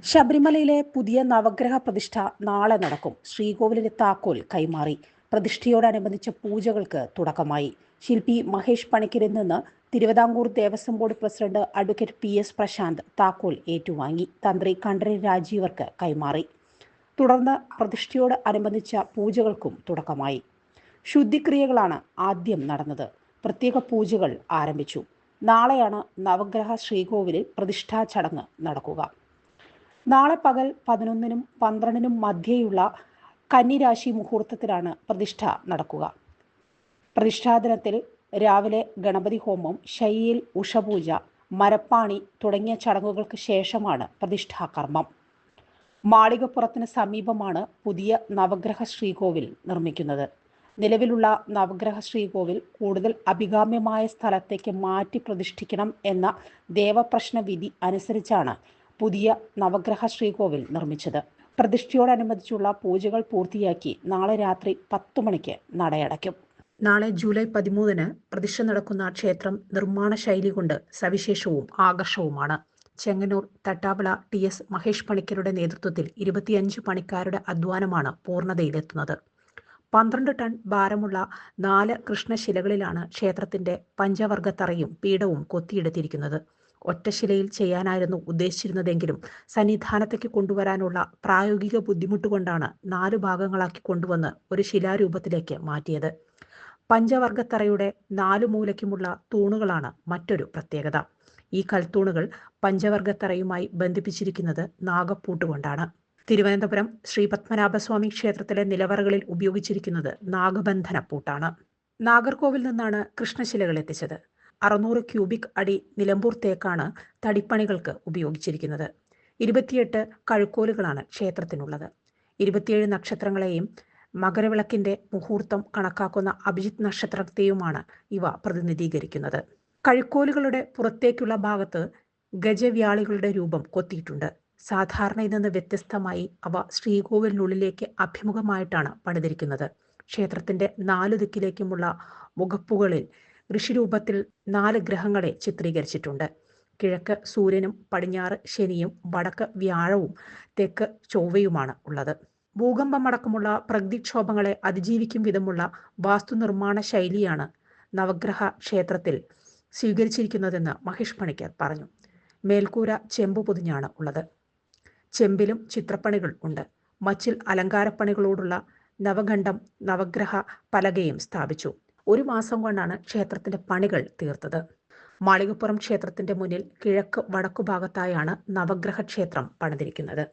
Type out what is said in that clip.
ശബരിമലയിലെ പുതിയ നവഗ്രഹ പ്രതിഷ്ഠ നാളെ നടക്കും. ശ്രീകോവിലിന്റെ താക്കോൽ കൈമാറി. പ്രതിഷ്ഠയോടനുബന്ധിച്ച പൂജകൾക്ക് തുടക്കമായി. ശില്പി മഹേഷ് പണിക്കരിൽ നിന്ന് Thiruvithamkoor Devaswom board president advocate PS Prasanth താക്കോൽ ഏറ്റുവാങ്ങി. തന്ത്രി കണ്ഠരര് രാജീവർക്ക് കൈമാറി. തുടർന്ന് പ്രതിഷ്ഠയോട് അനുബന്ധിച്ച പൂജകൾക്കും തുടക്കമായി. ശുദ്ധിക്രിയകളാണ് ആദ്യം നടന്നത്. പ്രത്യേക പൂജകൾ ആരംഭിച്ചു. നാളെയാണ് നവഗ്രഹ ശ്രീകോവിലിൽ പ്രതിഷ്ഠാ ചടങ്ങ് നടക്കുക. നാളെ പകൽ 11-നും 12-നും മധ്യേയുള്ള കന്നിരാശി മുഹൂർത്തത്തിലാണ് പ്രതിഷ്ഠ നടക്കുക. പ്രതിഷ്ഠാദിനത്തിൽ രാവിലെ ഗണപതി ഹോമം, ശയ്യയിൽ ഉഷപൂജ, മരപ്പാണി തുടങ്ങിയ ചടങ്ങുകൾക്ക് ശേഷമാണ് പ്രതിഷ്ഠാകർമ്മം. മാളികപ്പുറത്തിന് സമീപമാണ് പുതിയ നവഗ്രഹ ശ്രീകോവിൽ നിർമ്മിക്കുന്നത്. നിലവിലുള്ള നവഗ്രഹ ശ്രീകോവിൽ കൂടുതൽ അഭികാമ്യമായ സ്ഥലത്തേക്ക് മാറ്റി പ്രതിഷ്ഠിക്കണം എന്ന ദേവപ്രശ്ന വിധി അനുസരിച്ചാണ് പുതിയ നവഗ്രഹ ശ്രീകോവിൽ നിർമ്മിച്ചത്. പ്രതിഷ്ഠയോടനുബന്ധിച്ചുള്ള പൂജകൾ പൂർത്തിയാക്കി നാളെ രാത്രി 10 മണിക്ക് നടയടയ്ക്കും. നാളെ ജൂലൈ 13-ന് പ്രതിഷ്ഠ നടക്കുന്ന ക്ഷേത്രം നിർമ്മാണ ശൈലി കൊണ്ട് സവിശേഷവും ആകർഷവുമാണ്. ചെങ്ങന്നൂർ തട്ടാവിള TS മഹേഷ് പണിക്കരുടെ നേതൃത്വത്തിൽ 25 പണിക്കാരുടെ അധ്വാനമാണ് പൂർണ്ണതയിലെത്തുന്നത്. 12 ടൺ ഭാരമുള്ള 4 കൃഷ്ണശിലകളിലാണ് ക്ഷേത്രത്തിന്റെ പഞ്ചവർഗത്തറയും പീഠവും കൊത്തിയെടുത്തിരിക്കുന്നത്. ഒറ്റശിലയിൽ ചെയ്യാനായിരുന്നു ഉദ്ദേശിച്ചിരുന്നതെങ്കിലും സന്നിധാനത്തേക്ക് കൊണ്ടുവരാനുള്ള പ്രായോഗിക ബുദ്ധിമുട്ടുകൊണ്ടാണ് 4 ഭാഗങ്ങളാക്കി കൊണ്ടുവന്ന് ഒരു ശിലാരൂപത്തിലേക്ക് മാറ്റിയത്. പഞ്ചവർഗത്തറയുടെ 4 മൂലയ്ക്കുമുള്ള തൂണുകളാണ് മറ്റൊരു പ്രത്യേകത. ഈ കൽത്തൂണുകൾ പഞ്ചവർഗത്തറയുമായി ബന്ധിപ്പിച്ചിരിക്കുന്നത് നാഗപ്പൂട്ടുകൊണ്ടാണ്. തിരുവനന്തപുരം ശ്രീ പത്മനാഭസ്വാമി ക്ഷേത്രത്തിലെ നിലവറകളിൽ ഉപയോഗിച്ചിരിക്കുന്നത് നാഗബന്ധന പൂട്ടാണ്. നാഗർകോവിൽ നിന്നാണ് കൃഷ്ണശിലകൾ എത്തിച്ചത്. 600 ക്യൂബിക് അടി നിലമ്പൂർ തേക്കാണ് തടിപ്പണികൾക്ക് ഉപയോഗിച്ചിരിക്കുന്നത്. 28 കഴുക്കോലുകളാണ് ക്ഷേത്രത്തിനുള്ളത്. 27 നക്ഷത്രങ്ങളെയും മകരവിളക്കിന്റെ മുഹൂർത്തം കണക്കാക്കുന്ന അഭിജിത്ത് നക്ഷത്രത്തെയുമാണ് ഇവ പ്രതിനിധീകരിക്കുന്നത്. കഴുക്കോലുകളുടെ പുറത്തേക്കുള്ള ഭാഗത്ത് ഗജവ്യാളികളുടെ രൂപം കൊത്തിയിട്ടുണ്ട്. സാധാരണയിൽ നിന്ന് വ്യത്യസ്തമായി അവ ശ്രീകോവിലിനുള്ളിലേക്ക് അഭിമുഖമായിട്ടാണ് പണിതിരിക്കുന്നത്. ക്ഷേത്രത്തിന്റെ 4 ദിക്കിലേക്കുമുള്ള മുഖപ്പുകളിൽ ഋഷിരൂപത്തിൽ 4 ഗ്രഹങ്ങളെ ചിത്രീകരിച്ചിട്ടുണ്ട്. കിഴക്ക് സൂര്യനും പടിഞ്ഞാറ് ശനിയും വടക്ക് വ്യാഴവും തെക്ക് ചൊവ്വയുമാണ് ഉള്ളത്. ഭൂകമ്പമടക്കമുള്ള പ്രകൃതിക്ഷോഭങ്ങളെ അതിജീവിക്കും വിധമുള്ള വാസ്തുനിർമ്മാണ ശൈലിയാണ് നവഗ്രഹ ക്ഷേത്രത്തിൽ സ്വീകരിച്ചിരിക്കുന്നതെന്ന് മഹേഷ് പണിക്കർ പറഞ്ഞു. മേൽക്കൂര ചെമ്പ് പൊതിഞ്ഞാണ് ഉള്ളത്. ചെമ്പിലും ചിത്രപ്പണികൾ ഉണ്ട്. മച്ചിൽ അലങ്കാരപ്പണികളോടുള്ള നവഖണ്ഡം നവഗ്രഹ പലകയും സ്ഥാപിച്ചു. 1 മാസം കൊണ്ടാണ് ക്ഷേത്രത്തിന്റെ പണികൾ തീർത്തത്. മാളികപ്പുറം ക്ഷേത്രത്തിന്റെ മുന്നിൽ കിഴക്ക് വടക്കു ഭാഗത്തായാണ് നവഗ്രഹ ക്ഷേത്രം പണിതിരിക്കുന്നത്.